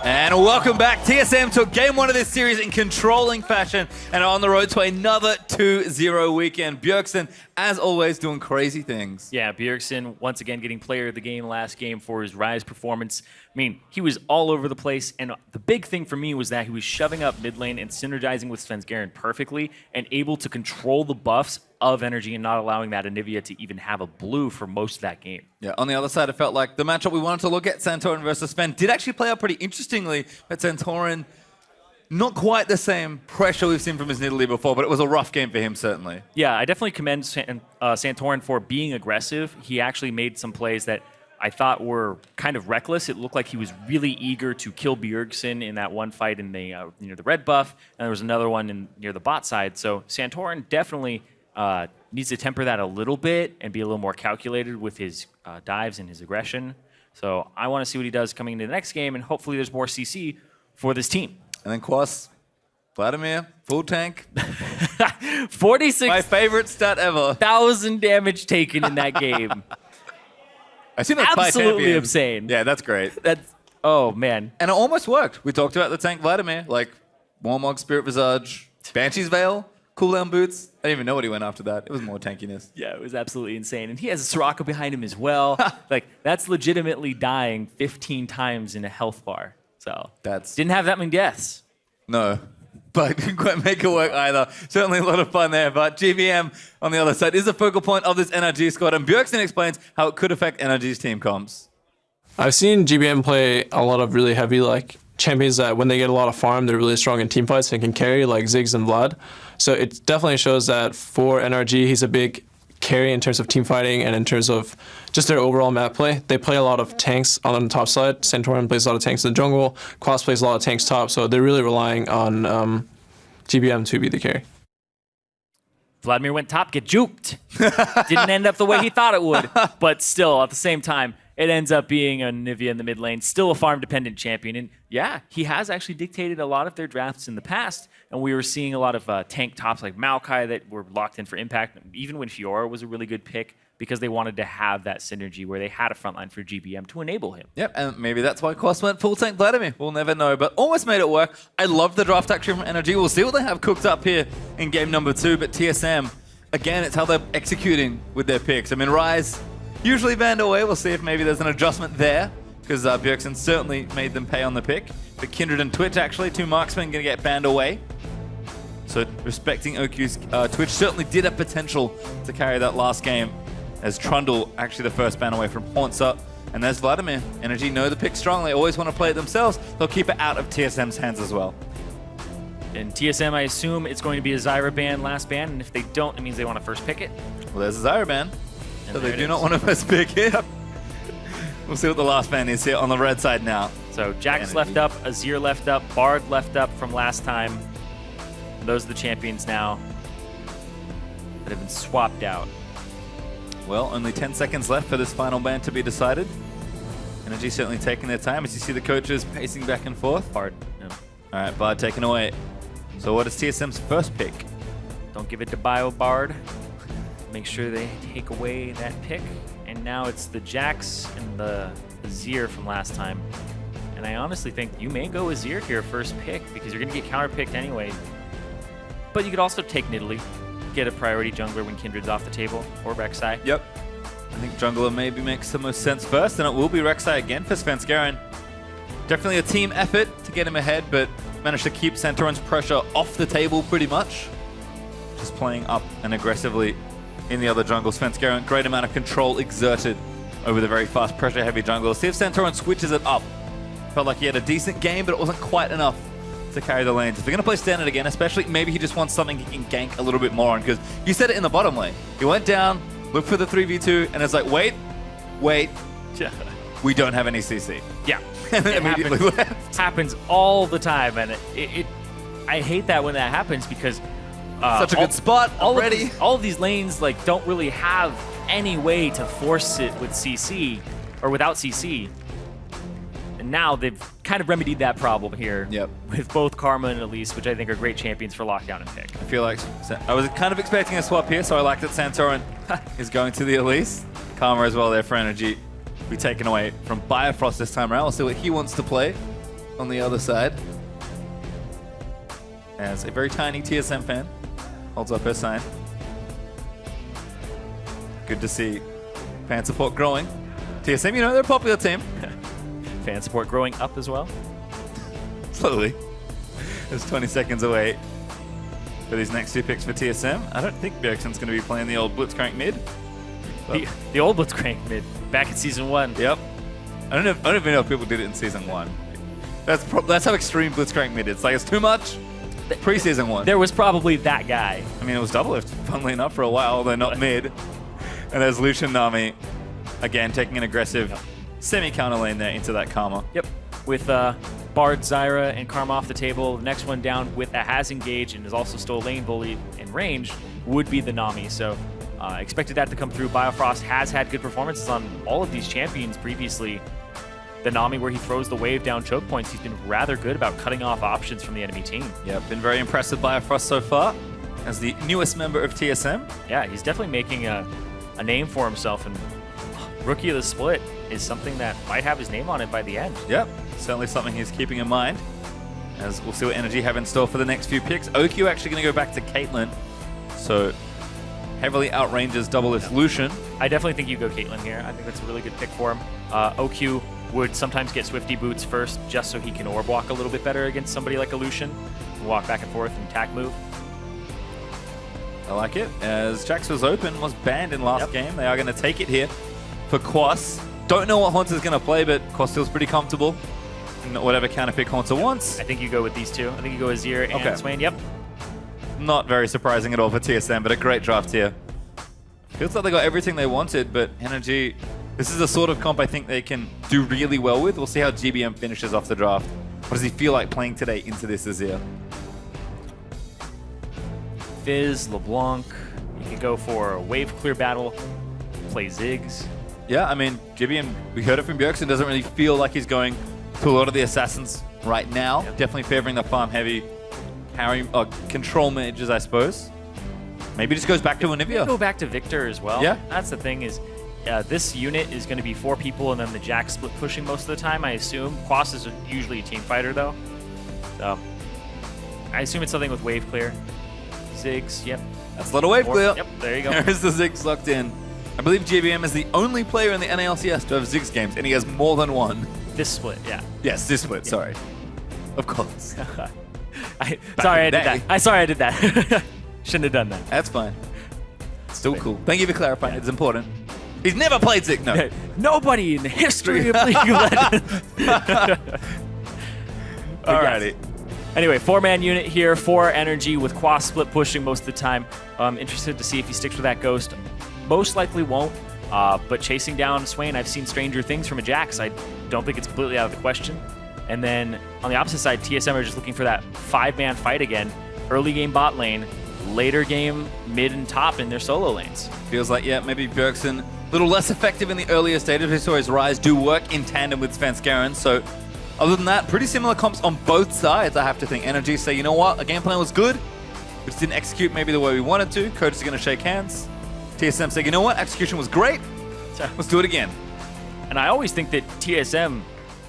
And welcome back. TSM took game one of this series in controlling fashion and are on the road to another 2-0 weekend. Bjergsen, as always, doing crazy things. Yeah, Bjergsen once again getting player of the game last game for his Rise performance. I mean, he was all over the place, and the big thing for me was that he was shoving up mid lane and synergizing with FLICKR perfectly and able to control the buffs of NRG and not allowing that Anivia to even have a blue for most of that game. Yeah, on the other side, it felt like the matchup we wanted to look at, Santorin versus Sven, did actually play out pretty interestingly, but Santorin, not quite the same pressure we've seen from his Nidalee before, but it was a rough game for him, certainly. Yeah, I definitely commend Santorin for being aggressive. He actually made some plays that I thought were kind of reckless. It looked like he was really eager to kill Bjergsen in that one fight in the near the red buff, and there was another one near the bot side. So Santorin definitely needs to temper that a little bit and be a little more calculated with his dives and his aggression. So I want to see what he does coming into the next game, and hopefully there's more CC for this team. And then Quas, Vladimir, full tank. 46,000 My favorite stat ever. damage taken in that game. I see that Absolutely insane. Yeah, that's great. Oh, man. And it almost worked. We talked about the tank Vladimir, like Warmog, Spirit Visage, Banshee's Veil, cooldown boots. I didn't even know what he went after that. It was more tankiness. Yeah, it was absolutely insane. And he has a Soraka behind him as well. Like, that's legitimately dying 15 times in a health bar. So, didn't have that many deaths. No, but couldn't quite make it work either. Certainly a lot of fun there. But GBM on the other side is the focal point of this NRG squad. And Bjergsen explains how it could affect NRG's team comps. I've seen GBM play a lot of really heavy, champions that when they get a lot of farm, they're really strong in team fights and can carry, like Ziggs and Vlad. So it definitely shows that for NRG, he's a big carry in terms of team fighting and in terms of just their overall map play. They play a lot of tanks on the top side. Santorin plays a lot of tanks in the jungle. Quas plays a lot of tanks top. So they're really relying on GBM to be the carry. Vladimir went top, get juked. Didn't end up the way he thought it would. But still, at the same time, it ends up being a Nivea in the mid lane, still a farm-dependent champion. And yeah, he has actually dictated a lot of their drafts in the past. And we were seeing a lot of tank tops like Maokai that were locked in for impact, even when Fiora was a really good pick, because they wanted to have that synergy where they had a frontline for GBM to enable him. Yep, and maybe that's why Quas went full tank Vladimir. We'll never know, but almost made it work. I love the draft actually from NRG. We'll see what they have cooked up here in game number 2, but TSM, again, it's how they're executing with their picks. I mean, Rise usually banned away. We'll see if maybe there's an adjustment there, because Bjergsen certainly made them pay on the pick. But Kindred and Twitch, actually, 2 marksmen going to get banned away. So respecting OQ's Twitch certainly did have potential to carry that last game, as Trundle actually the first ban away from Haunter. And there's Vladimir. NRG know the pick strong. They always want to play it themselves. They'll keep it out of TSM's hands as well. And TSM, I assume it's going to be a Zyra ban, last ban, and if they don't, it means they want to first pick it. Well, there's a Zyra ban. So they do not want to first pick it. We'll see what the last ban is here on the red side now. So Jax left up, Azir left up, Bard left up from last time. Those are the champions now that have been swapped out. Well, only 10 seconds left for this final ban to be decided. NRG certainly taking their time as you see the coaches pacing back and forth. Bard. Yeah. All right, Bard taken away. So what is TSM's first pick? Don't give it to Bio Bard. Make sure they take away that pick. And now it's the Jax and the Azir from last time. And I honestly think you may go Azir here first pick because you're going to get counter-picked anyway. But you could also take Nidalee, get a priority jungler when Kindred's off the table, or Rek'Sai. Yep. I think jungler maybe makes the most sense first, and it will be Rek'Sai again for FLICKR. Definitely a team effort to get him ahead, but managed to keep Santorin's pressure off the table pretty much. Just playing up and aggressively in the other jungles. FLICKR, great amount of control exerted over the very fast pressure-heavy jungle. See if Santorin switches it up. Felt like he had a decent game, but it wasn't quite enough to carry the lanes. If they're going to play standard again, especially maybe he just wants something he can gank a little bit more on, because you said it in the bottom lane. He went down, looked for the 3v2, and it's like, wait, we don't have any CC. Yeah. And then immediately left. Happens all the time, and I hate that when that happens because such a good spot already. All of these lanes don't really have any way to force it with CC or without CC. And now they've kind of remedied that problem here with both Karma and Elise, which I think are great champions for lockdown and pick. I feel like I was kind of expecting a swap here, so I like that Santorin is going to the Elise. Karma as well there for NRG. Be taken away from Bifrost this time around. We'll see what he wants to play. on the other side. As a very tiny TSM fan holds up her sign. Good to see fan support growing. TSM, you know, they're a popular team. Fan support growing up as well. Slowly. There's 20 seconds away for these next two picks for TSM. I don't think Bjergsen's going to be playing the old Blitzcrank mid. The old Blitzcrank mid, back in Season 1. Yep. I don't even know if people did it in Season 1. That's how extreme Blitzcrank mid is. Like, it's too much pre-Season 1. There was probably that guy. I mean, it was double lift, funnily enough, for a while, although not mid. And there's Lucian Nami, again, taking an aggressive semi-counter lane there into that Karma. Yep. With Bard, Zyra, and Karma off the table. The next one down with a has engaged and is also still lane bully in range would be the Nami. So expected that to come through. Biofrost has had good performances on all of these champions previously. The Nami, where he throws the wave down choke points, he's been rather good about cutting off options from the enemy team. Yep, been very impressed with Biofrost so far as the newest member of TSM. Yeah, he's definitely making a name for himself, and Rookie of the Split is something that might have his name on it by the end. Yep, certainly something he's keeping in mind, as we'll see what NRG have in store for the next few picks. OQ actually going to go back to Caitlyn, so heavily outranges double lift Lucian. I definitely think you go Caitlyn here. I think that's a really good pick for him. OQ would sometimes get Swifty boots first just so he can orb walk a little bit better against somebody like a Lucian. Walk back and forth and attack move. I like it, as Jax was open, was banned in last game. They are going to take it here for Quas. Don't know what Haunter's going to play, but Quas feels pretty comfortable in whatever counter pick Haunter wants. I think you go with these two. I think you go Azir and Swain. Yep. Not very surprising at all for TSM, but a great draft here. Feels like they got everything they wanted, but NRG, this is the sort of comp I think they can do really well with. We'll see how GBM finishes off the draft. What does he feel like playing today into this Azir? Fizz, LeBlanc. You could go for a wave clear battle, play Ziggs. Yeah, I mean, GBM, we heard it from Bjergsen, doesn't really feel like he's going to a lot of the assassins right now. Yep. Definitely favoring the farm heavy carry control mages, I suppose. Maybe just goes back to Olivia. Go back to Victor as well. Yeah. That's the thing is, this unit is going to be 4 people and then the Jack split pushing most of the time, I assume. Quas is usually a team fighter, though. So I assume it's something with wave clear. Ziggs, yep. That's a lot of wave clear. Yep, there you go. There's the Ziggs locked in. I believe GBM is the only player in the NALCS to have Ziggs games, and he has more than one. This split, yeah. Yes, this split, sorry. Of course. Sorry I did that. Shouldn't have done that. That's fine. Still cool. Thank you for clarifying. It's important. He's never played Ziggs, no. Nobody in the history of League of Legends. Alrighty. Anyway, 4-man unit here for NRG with Quas split pushing most of the time. Interested to see if he sticks with that Ghost. Most likely won't, but chasing down Swain, I've seen stranger things from a Jax. I don't think it's completely out of the question. And then on the opposite side, TSM are just looking for that 5-man fight again. Early game bot lane, later game mid and top in their solo lanes. Feels like, yeah, maybe Bjergsen a little less effective in the earlier stages. We saw his Rise do work in tandem with Svenskeren, so other than that, pretty similar comps on both sides, I have to think. NRG say, you know what, our game plan was good, we just didn't execute maybe the way we wanted to. Coach is going to shake hands. TSM say, you know what, execution was great, let's do it again. And I always think that TSM,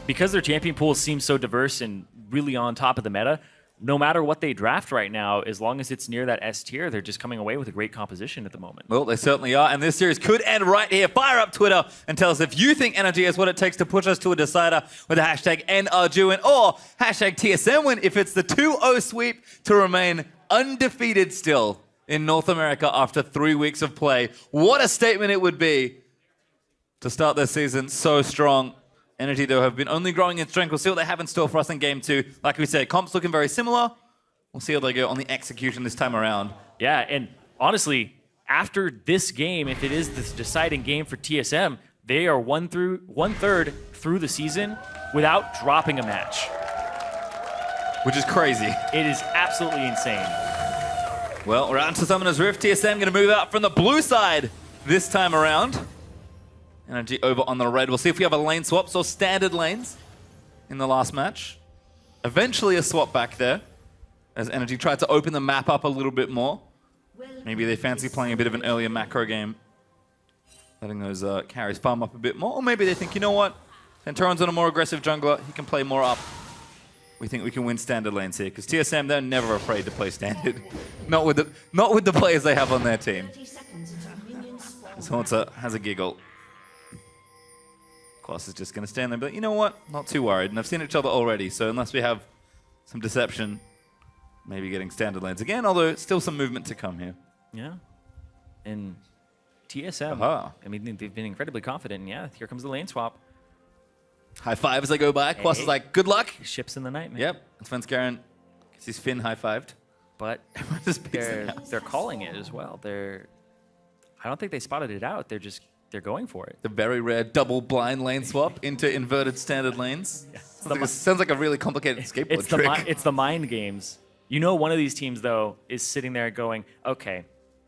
because their champion pool seems so diverse and really on top of the meta, no matter what they draft right now, as long as it's near that S tier, they're just coming away with a great composition at the moment. Well, they certainly are, and this series could end right here. Fire up Twitter and tell us if you think NRG has what it takes to push us to a decider with the hashtag NRGwin or hashtag TSMwin if it's the 2-0 sweep to remain undefeated still in North America after 3 weeks of play. What a statement it would be to start their season so strong. NRG, though, have been only growing in strength. We'll see what they have in store for us in Game 2. Like we said, comps looking very similar. We'll see how they go on the execution this time around. Yeah, and honestly, after this game, if it is this deciding game for TSM, they are one-third through the season without dropping a match. Which is crazy. It is absolutely insane. Well, we're out to Summoner's Rift. TSM going to move out from the blue side this time around. NRG over on the red. We'll see if we have a lane swaps or standard lanes in the last match. Eventually a swap back there as NRG tried to open the map up a little bit more. Maybe they fancy playing a bit of an earlier macro game, letting those carries farm up a bit more. Or maybe they think, you know what, Santorin's on a more aggressive jungler. He can play more up we think we can win standard lanes here? Because TSM, they're never afraid to play standard. not with the players they have on their team. This Haunter has a giggle. Quas is just going to stand there and be like, you know what? Not too worried. And I've seen each other already, so unless we have some deception, maybe getting standard lanes again, although still some movement to come here. Yeah. And TSM, I mean, they've been incredibly confident. And yeah, here comes the lane swap. High five as they go by. Quas is like, good luck. Ships in the night, man. Yep. And Svenskeren gets his fin high-fived. But they're calling it as well. I don't think they spotted it out. They're going for it. The very rare double blind lane swap into inverted standard lanes. Yeah. Sounds like a really complicated skateboard trick. It's the mind games. You know, one of these teams, though, is sitting there going, okay,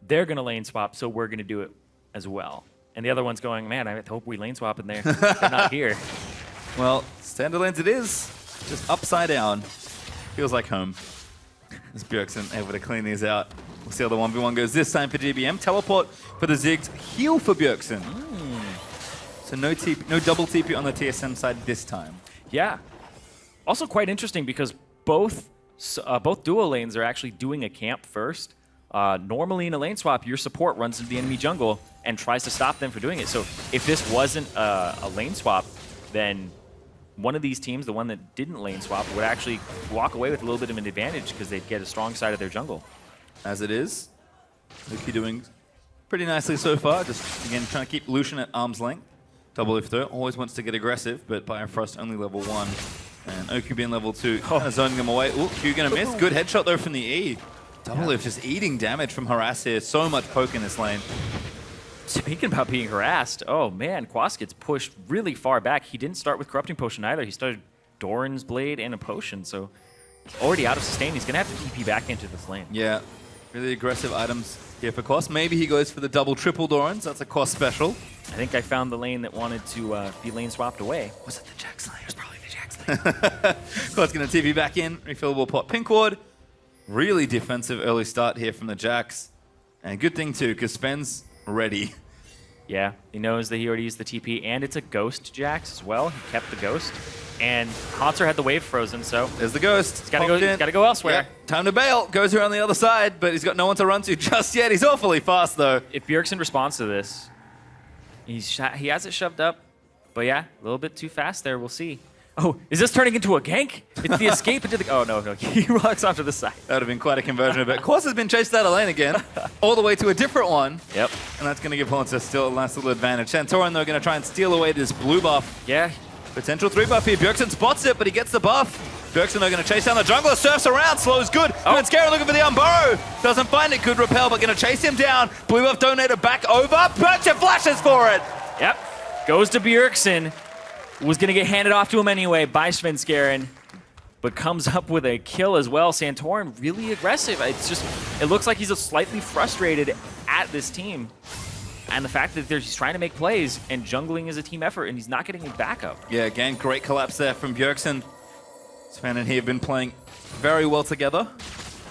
they're going to lane swap, so we're going to do it as well. And the other one's going, man, I hope we lane swap and they're not here. Well, standard lanes it is. Just upside down. Feels like home. As Bjergsen able to clean these out. We'll see how the 1v1 goes this time for GBM. Teleport for the Ziggs. Heal for Bjergsen. So no double TP on the TSM side this time. Yeah. Also quite interesting because both duo lanes are actually doing a camp first. Normally in a lane swap, your support runs into the enemy jungle and tries to stop them from doing it. So if this wasn't a lane swap, then one of these teams, the one that didn't lane swap, would actually walk away with a little bit of an advantage because they'd get a strong side of their jungle. As it is, Luki doing pretty nicely so far. Just, again, trying to keep Lucian at arm's length. Double if though, always wants to get aggressive, but Bifrost only level 1. And Oku being level 2, kind of zoning him away. Ooh, Q gonna miss. Good headshot though from the E. Double Lift just eating damage from Harass here. So much poke in this lane. Speaking about being harassed, oh man, Quas gets pushed really far back. He didn't start with Corrupting Potion either. He started Doran's Blade and a Potion, so already out of sustain. He's going to have to TP back into this lane. Yeah, really aggressive items here for Quas. Maybe he goes for the double triple Dorans. That's a Quas special. I think I found the lane that wanted to be lane swapped away. Was it the Jax lane? It was probably the Jax lane. Quas going to TP back in. Refillable pot pink ward. Really defensive early start here from the Jax. And good thing too, because Sven's ready. Yeah, he knows that he already used the TP, and it's a Ghost Jax as well. He kept the Ghost. And Haunter had the wave frozen, so... There's the Ghost. He's got to go elsewhere. Yep. Time to bail. Goes around the other side, but he's got no one to run to just yet. He's awfully fast, though. If Bjergsen responds to this, he has it shoved up. But yeah, a little bit too fast there. We'll see. Oh, is this turning into a gank? It's the escape into the... Oh, no. He rocks onto the side. That would have been quite a conversion of it. Quas has been chased out of lane again, all the way to a different one. Yep. And that's going to give Haunter still a nice little advantage. Santorin, though, going to try and steal away this blue buff. Yeah. Potential 3 buff here. Bjergsen spots it, but he gets the buff. Bjergsen, though, going to chase down the jungler. Surfs around. Slows good. Oh. And Scarin looking for the Unburrow. Doesn't find it. Good repel, but going to chase him down. Blue buff donated back over. Bjergsen flashes for it. Yep. Goes to Bjergsen. Was going to get handed off to him anyway by Svenskeren, but comes up with a kill as well. Santorin really aggressive. It looks like he's slightly frustrated at this team. And the fact that he's trying to make plays and jungling is a team effort and he's not getting any backup. Yeah, again, great collapse there from Bjergsen. Sven and he have been playing very well together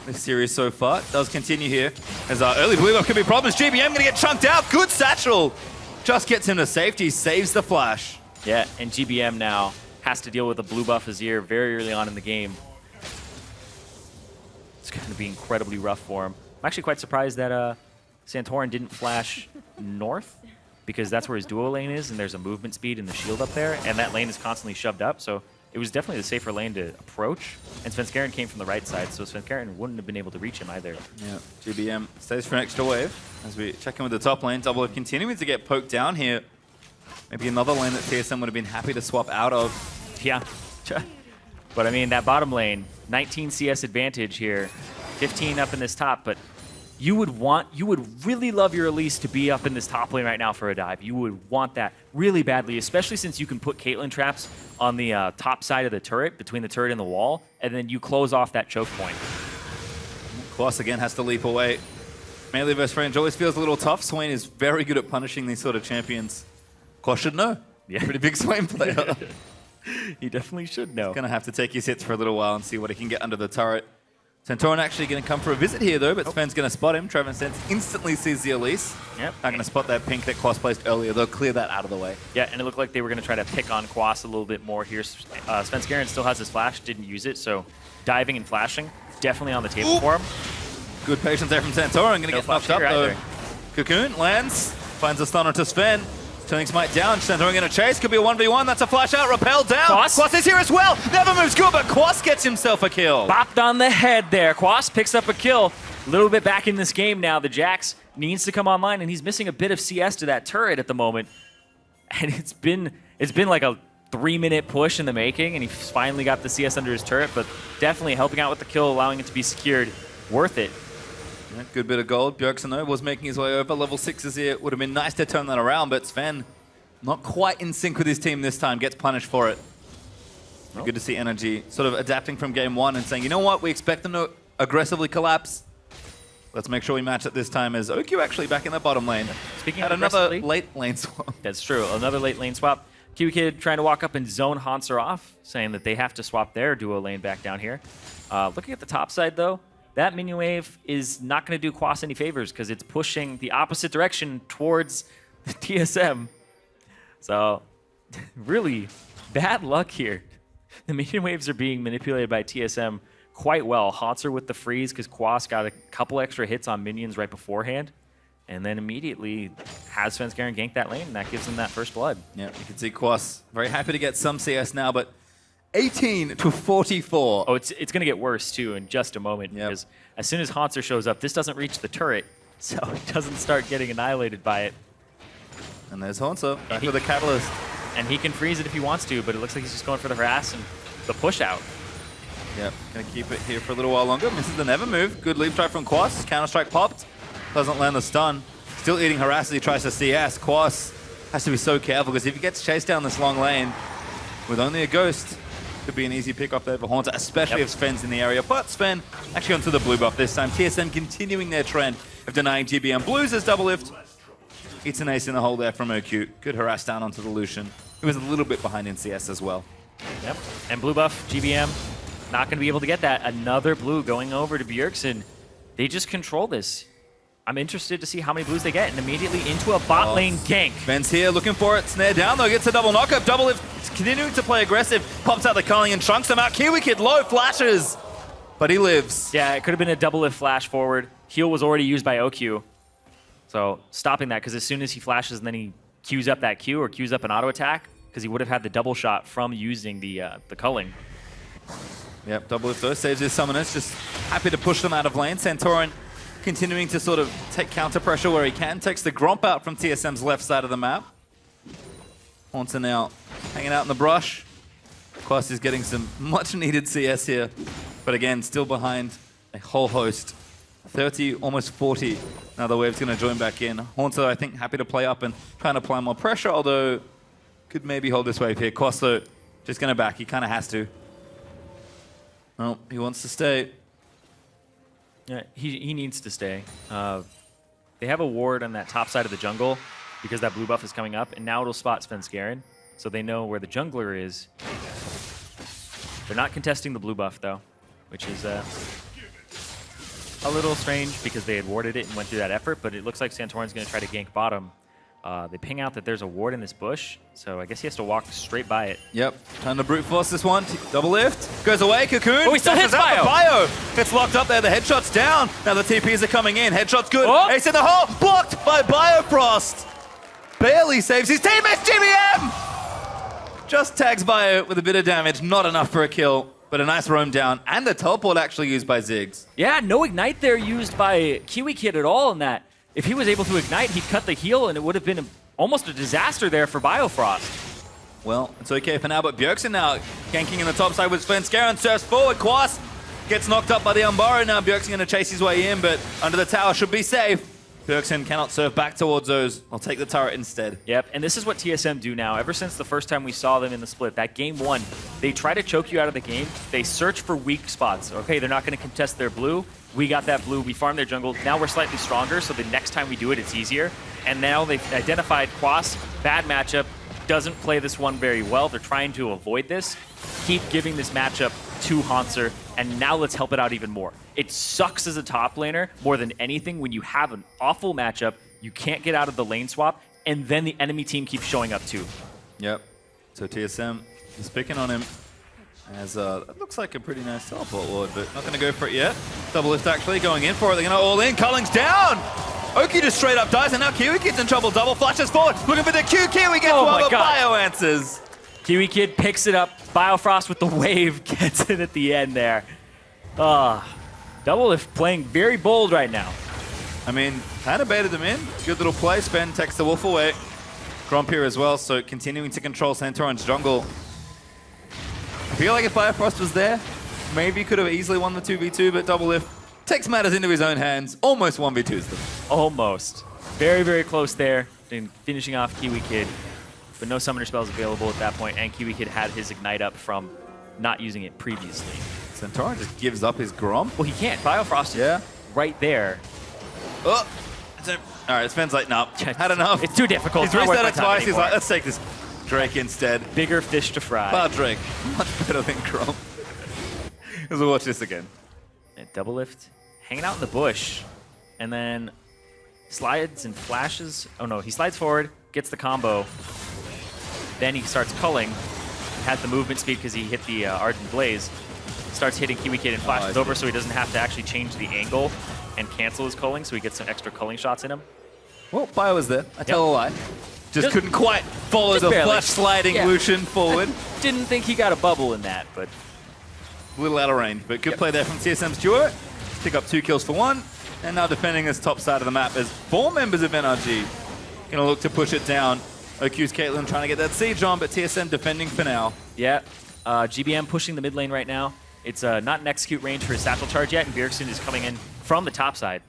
this series so far. It does continue here as our early blue buff could be problems. GBM going to get chunked out. Good satchel. Just gets him to safety, saves the flash. Yeah, and GBM now has to deal with a blue buff Azir very early on in the game. It's going to be incredibly rough for him. I'm actually quite surprised that Santorin didn't flash north, because that's where his duo lane is, and there's a movement speed and the shield up there, and that lane is constantly shoved up, so it was definitely the safer lane to approach. And Svenskeren came from the right side, so Svenskeren wouldn't have been able to reach him either. Yeah, GBM stays for an extra wave as we check in with the top lane. Double Lift continuing to get poked down here. Maybe another lane that TSM would have been happy to swap out of. Yeah. But I mean, that bottom lane, 19 CS advantage here, 15 up in this top, but you would really love your Elise to be up in this top lane right now for a dive. You would want that really badly, especially since you can put Caitlyn traps on the top side of the turret, between the turret and the wall, and then you close off that choke point. Quas again has to leap away. Melee versus range always feels a little tough. Swain is very good at punishing these sort of champions. Quas should know. Yeah. Pretty big Swain player. He definitely should know. He's going to have to take his hits for a little while and see what he can get under the turret. Santorin actually going to come for a visit here, though, but Sven's going to spot him. Trevor Sense instantly sees the Elise. Yep. Not going to spot that pink that Quas placed earlier. They'll clear that out of the way. Yeah, and it looked like they were going to try to pick on Quas a little bit more here. Svenskeren still has his flash, didn't use it, so diving and flashing, definitely on the table for him. Good patience there from Santorin. Going to get knocked up, though. Either. Cocoon lands, finds a stun onto Sven. Turning Smite down, Santorin going to chase. Could be a 1v1. That's a flash out. Repel down. Quas is here as well. Never moves good, but Quas gets himself a kill. Bopped on the head there. Quas picks up a kill. A little bit back in this game now. The Jax needs to come online, and he's missing a bit of CS to that turret at the moment. And it's been like a 3-minute push in the making, and he finally got the CS under his turret, but definitely helping out with the kill, allowing it to be secured. Worth it. Yeah, good bit of gold. Bjergsen, though, was making his way over. Level 6s here. Would have been nice to turn that around, but Sven not quite in sync with his team this time. Gets punished for it. Nope. Good to see NRG sort of adapting from game 1 and saying, you know what, we expect them to aggressively collapse. Let's make sure we match it this time, as OQ actually back in the bottom lane. Speaking Had of another aggressively, late lane swap. That's true. Another late lane swap. Kiwi Kid trying to walk up and zone Hanser off, saying that they have to swap their duo lane back down here. Looking at the top side, though, that minion wave is not going to do Quas any favors because it's pushing the opposite direction towards the TSM. So, really bad luck here. The minion waves are being manipulated by TSM quite well. Hanser with the freeze because Quas got a couple extra hits on minions right beforehand. And then immediately has Svenskeren gank that lane, and that gives him that first blood. Yeah, you can see Quas very happy to get some CS now, but 18 to 44. Oh, it's going to get worse, too, in just a moment. Yep. Because as soon as Hanser shows up, this doesn't reach the turret, so it doesn't start getting annihilated by it. And there's Hanser back with the Catalyst. And he can freeze it if he wants to, but it looks like he's just going for the harass and the push out. Yep, gonna keep it here for a little while longer. Misses the never move. Good leap strike from Quas. Counter-strike popped. Doesn't land the stun. Still eating harass as he tries to CS. Quas has to be so careful because if he gets chased down this long lane with only a ghost, could be an easy pick off there for Haunter, especially if Sven's in the area. But Sven actually onto the blue buff this time. TSM continuing their trend of denying GBM. Blues as double lift. It's an ace in the hole there from OQ. Good harass down onto the Lucian. He was a little bit behind in CS as well. Yep. And blue buff, GBM, not going to be able to get that. Another blue going over to Bjergsen. They just control this. I'm interested to see how many blues they get, and immediately into a bot lane gank. Sven's here looking for it. Snare down though, gets a double knockup. Double lift, continuing to play aggressive. Pops out the culling and chunks him out. Kiwi Kid low flashes, but he lives. Yeah, it could have been a double lift flash forward. Heal was already used by OQ. So stopping that, because as soon as he flashes and then he queues up that Q or queues up an auto attack, because he would have had the double shot from using the culling. Yep, double lift though, saves his summoners. Just happy to push them out of lane. Santorin continuing to sort of take counter pressure where he can. Takes the Gromp out from TSM's left side of the map. Haunter now hanging out in the brush. Quas is getting some much needed CS here. But again, still behind a whole host. 30, almost 40. Now the wave's going to join back in. Haunter, I think, happy to play up and trying to apply more pressure, although could maybe hold this wave here. Quas, though, just going to back. He kind of has to. Well, he wants to stay. Yeah, he needs to stay. They have a ward on that top side of the jungle because that blue buff is coming up, and now it'll spot Svenskeren, so they know where the jungler is. They're not contesting the blue buff, though, which is a little strange because they had warded it and went through that effort, but it looks like Santorin's going to try to gank bottom. They ping out that there's a ward in this bush, so I guess he has to walk straight by it. Yep, time to brute force this one. Double lift, goes away, Cocoon. Oh, he still hits dashes out Bio. the Bio. Gets locked up there, the headshot's down. Now the TPs are coming in, headshot's good. Oh. Ace in the hole, blocked by Biofrost. Barely saves his teammates, GBM! Just tags Bio with a bit of damage, not enough for a kill, but a nice roam down, and a teleport actually used by Ziggs. Yeah, no ignite there used by Kiwi Kid at all in that. If he was able to ignite, he'd cut the heal, and it would have been almost a disaster there for Biofrost. Well, it's okay for now, but Bjergsen now ganking in the top side with Svenskeren, surfs forward, Quas gets knocked up by the Umbara. Now Bjergsen going to chase his way in, but under the tower should be safe. Bjergsen cannot surf back towards those. I'll take the turret instead. Yep, and this is what TSM do now. Ever since the first time we saw them in the split, that game one, they try to choke you out of the game. They search for weak spots. Okay, they're not going to contest their blue. We got that blue. We farmed their jungle. Now we're slightly stronger, so the next time we do it, it's easier. And now they've identified Quas, bad matchup, doesn't play this one very well. They're trying to avoid this. Keep giving this matchup to Hanser, and now let's help it out even more. It sucks as a top laner more than anything when you have an awful matchup, you can't get out of the lane swap, and then the enemy team keeps showing up too. Yep. So TSM is picking on him. As it looks like a pretty nice teleport lord, but not going to go for it yet. Double lift actually going in for it. They're going to all in. Culling's down. Oki just straight up dies, and now Kiwi Kid's in trouble. Double flashes forward, looking for the Q. Kiwi gets one, but Bio answers. Kiwi Kid picks it up. Biofrost with the wave gets it at the end there. Double lift playing very bold right now. I mean, kind of baited them in. Good little play. Spen takes the wolf away. Gromp here as well, so continuing to control Santorin's jungle. I feel like if Biofrost was there, maybe could have easily won the 2v2, but Double Lift takes matters into his own hands, almost 1v2s them. Almost. Very, very close there, finishing off Kiwi Kid. But no summoner spells available at that point, and Kiwi Kid had his Ignite up from not using it previously. Santorin just gives up his Gromp. Well, he can't. Biofrost is right there. Oh! All right, Spen's like, no, had enough. It's too difficult. He's reset it twice. He's like, let's take this Drake instead. Bigger fish to fry. Bar Drake, much better than Gromp. As we'll watch this again. And Double Lift, hanging out in the bush, and then slides and flashes. Oh no, he slides forward, gets the combo. Then he starts culling. Has the movement speed because he hit the Ardent Blaze. Starts hitting Kiwi Kid and flashes over so he doesn't have to actually change the angle and cancel his culling, so he gets some extra culling shots in him. Well, Bio was there. I tell a lie. Just couldn't quite follow the barely. flash sliding Lucian forward. Didn't think he got a bubble in that, but a little out of range, but good play there from TSM's duo. Pick up 2 kills for 1, and now defending this top side of the map as 4 members of NRG gonna look to push it down. OQ's Caitlyn trying to get that siege on, but TSM defending for now. Yeah, GBM pushing the mid lane right now. It's not an execute range for his satchel charge yet, and Bjergsen is coming in from the top side.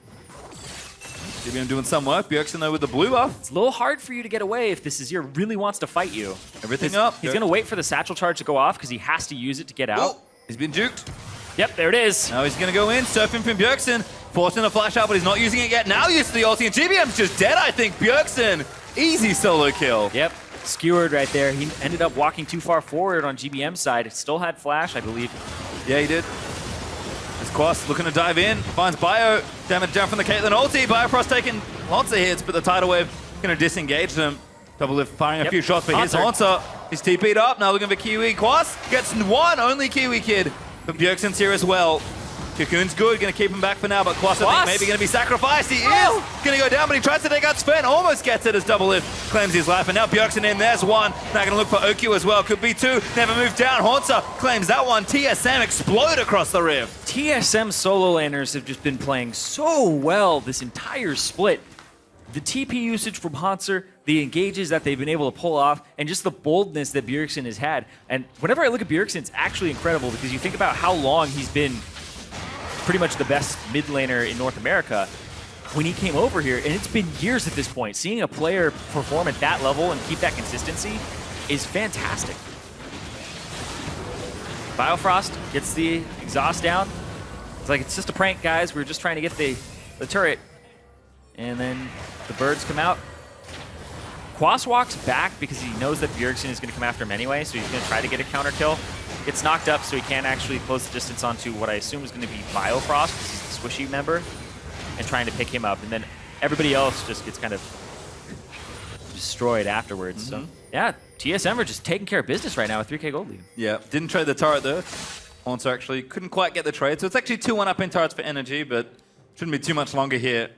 GBM doing some work. Bjergsen though with the blue buff. It's a little hard for you to get away if this Azir really wants to fight you. Everything up. He's gonna wait for the satchel charge to go off because he has to use it to get out. Oh, he's been juked. Yep, there it is. Now he's gonna go in, surfing from Bjergsen, forcing a flash out, but he's not using it yet. Now used to the ulti, and GBM's just dead, I think. Bjergsen, easy solo kill. Yep, skewered right there. He ended up walking too far forward on GBM's side. Still had flash, I believe. Yeah, he did. As Quas looking to dive in, finds Bio, damage down from the Caitlyn ulti. Biofrost taking lots of hits, but the tidal wave gonna disengage them. Double Lift firing a few shots, but here's Haunter. He's TP'd up, now looking for Kiwi. Quas gets one, only Kiwi Kid. But Bjergsen's here as well. Cocoon's good, gonna keep him back for now, but Quas I think maybe gonna be sacrificed. He is gonna go down, but he tries to take out Sven, almost gets it as Double Lift claims his life, and now Bjergsen in, there's one. Now gonna look for OQ as well, could be 2, never moved down. Haunter claims that one. TSM explode across the rift. TSM solo laners have just been playing so well this entire split. The TP usage from Haunter, the engages that they've been able to pull off, and just the boldness that Bjergsen has had. And whenever I look at Bjergsen, it's actually incredible because you think about how long he's been pretty much the best mid laner in North America when he came over here, and it's been years at this point. Seeing a player perform at that level and keep that consistency is fantastic. Biofrost gets the exhaust down. It's like, it's just a prank, guys. We're just trying to get the turret. And then the birds come out. Quas walks back because he knows that Bjergsen is going to come after him anyway, so he's going to try to get a counter kill. Gets knocked up, so he can't actually close the distance onto what I assume is going to be Biofrost, because he's the squishy member, and trying to pick him up. And then everybody else just gets kind of destroyed afterwards. So yeah, TSM are just taking care of business right now with 3K gold lead. Yeah, didn't trade the turret though. Haunter actually couldn't quite get the trade, so it's actually 2-1 up in turrets for NRG, but shouldn't be too much longer here.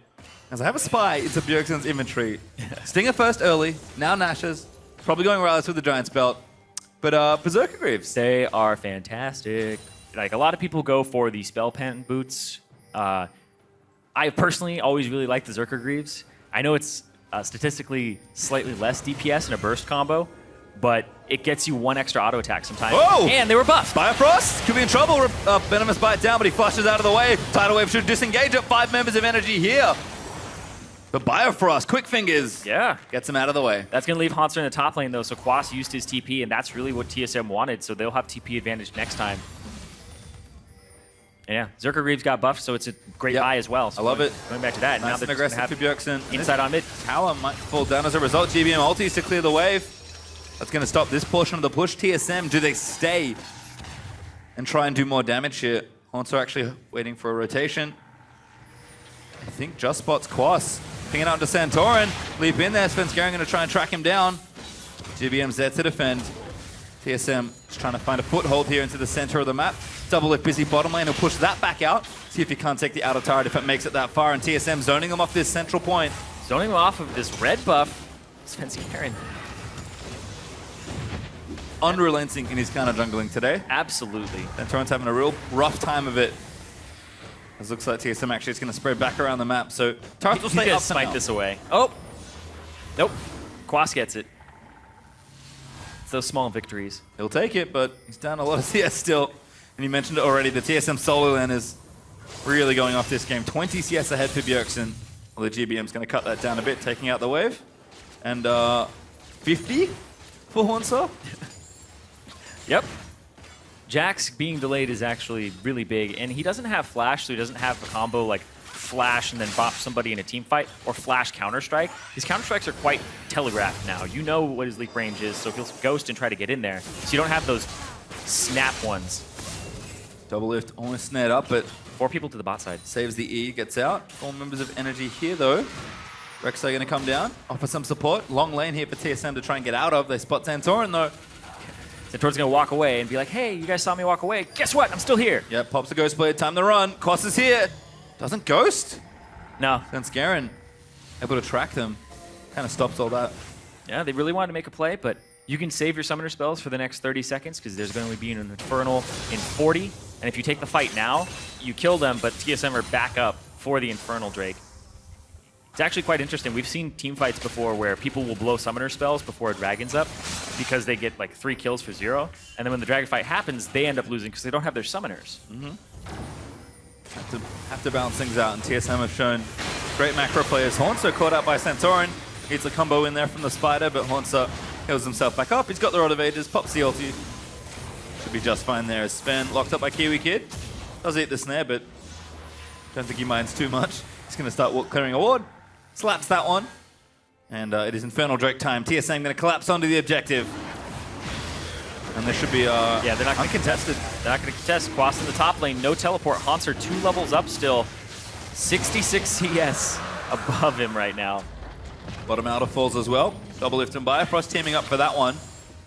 As I have a spy into Bjergsen's inventory. Stinger first early, now Nash's. Probably going Rylus with the Giant's Belt. But Berserker Greaves. They are fantastic. Like, a lot of people go for the Spell Pen boots. I personally always really like the Zerker Greaves. I know it's statistically slightly less DPS in a burst combo, but it gets you 1 extra auto attack sometimes. Whoa! And they were buffed. Biofrost could be in trouble. Venomous bite down, but he flushes out of the way. Tidal Wave should disengage up 5 members of NRG here. But Biofrost, quick fingers. Yeah. Gets him out of the way. That's going to leave Haunter in the top lane, though, so Quas used his TP, and that's really what TSM wanted, so they'll have TP advantage next time. Yeah, Zerker Greaves got buffed, so it's a great buy as well. So I love it. Going back to that. Nice and aggressive for Bjergsen. Inside on mid. Tower might fall down as a result. GBM ultis to clear the wave. That's going to stop this portion of the push. TSM, do they stay and try and do more damage here? Haunter actually waiting for a rotation. I think just spots Quas. Pinging out to Santorin. Leap in there. FLICKR going to try and track him down. GBM's there to defend. TSM just trying to find a foothold here into the center of the map. Double Lift busy bottom lane. He'll push that back out. See if he can't take the outer turret if it makes it that far. And TSM zoning him off this central point. Zoning him off of this red buff. FLICKR. Unrelenting in his counter jungling today. Absolutely. Santorin's having a real rough time of it. It looks like TSM actually is going to spread back around the map. So turrets will stay up for smite now. this away. Oh. Nope. Quas gets it. It's those small victories. He'll take it, but he's down a lot of CS still. And you mentioned it already, the TSM solo lane is really going off this game. 20 CS ahead for Bjergsen. Well, the GBM's going to cut that down a bit, taking out the wave. And 50 for Haunter. Yep. Jax being delayed is actually really big, and he doesn't have flash, so he doesn't have a combo like flash and then bop somebody in a team fight, or flash counter-strike. His counter-strikes are quite telegraphed now. You know what his leak range is, so he'll ghost and try to get in there. So you don't have those snap ones. Double Lift almost snared up, but 4 people to the bot side. saves the E, gets out. 4 members of NRG here though. Rek'Sai going to come down, offer some support. Long lane here for TSM to try and get out of. They spot Santorin though. Santorin's going to walk away and be like, hey, you guys saw me walk away. Guess what? I'm still here. Yeah, pops the Ghost Blade, time to run. Quas is here. Doesn't Ghost. No. FLICKR able to track them. Kind of stops all that. Yeah, they really wanted to make a play, but you can save your summoner spells for the next 30 seconds because there's going to be an Infernal in 40. And if you take the fight now, you kill them, but TSM are back up for the Infernal Drake. It's actually quite interesting. We've seen team fights before where people will blow summoner spells before a dragon's up because they get like 3 kills for 0. And then when the dragon fight happens, they end up losing because they don't have their summoners. Have to balance things out, and TSM have shown great macro players. Haunter caught out by Santorin. Gets a combo in there from the Spider, but Haunter heals himself back up. He's got the Rod of Ages, pops the ulti. Should be just fine there. Sven locked up by Kiwi Kid. Does eat the snare, but don't think he minds too much. He's going to start clearing a ward. Slaps that one. And it is Infernal Drake time. TSM going to collapse onto the objective. And this should be Yeah, they're not going to uncontested. They're not going to contest. Quas in the top lane, no teleport. Haunter 2 levels up still. 66 CS above him right now. Bottom outer falls as well. Double Lift and Bifrost teaming up for that one.